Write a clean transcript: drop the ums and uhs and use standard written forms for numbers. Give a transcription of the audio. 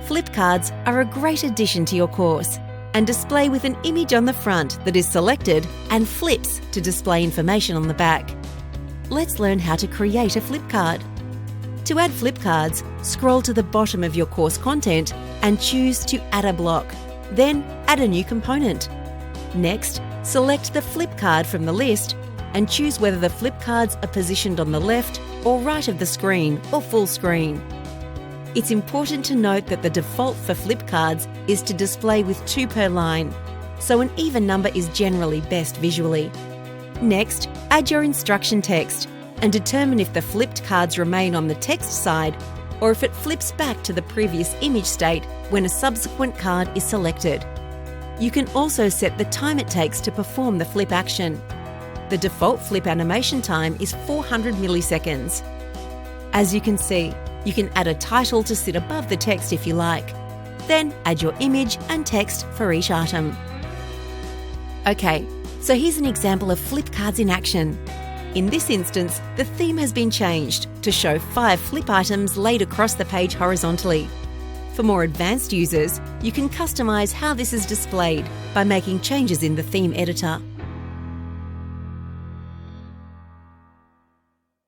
Flipcards are a great addition to your course and display with an image on the front that is selected and flips to display information on the back. Let's learn how to create a flipcard. To add flipcards, scroll to the bottom of your course content and choose to add a block. Then add a new component. Next, select the flipcard from the list and choose whether the flipcards are positioned on the left or right of the screen or full screen. It's important to note that the default for flipcards is to display with 2 per line, so an even number is generally best visually. Next, add your instruction text and determine if the flipped cards remain on the text side or if it flips back to the previous image state when a subsequent card is selected. You can also set the time it takes to perform the flip action. The default flip animation time is 400 milliseconds. As you can see, you can add a title to sit above the text if you like. Then add your image and text for each item. Okay, so here's an example of flipcards in action. In this instance, the theme has been changed to show 5 flip items laid across the page horizontally. For more advanced users, you can customize how this is displayed by making changes in the theme editor.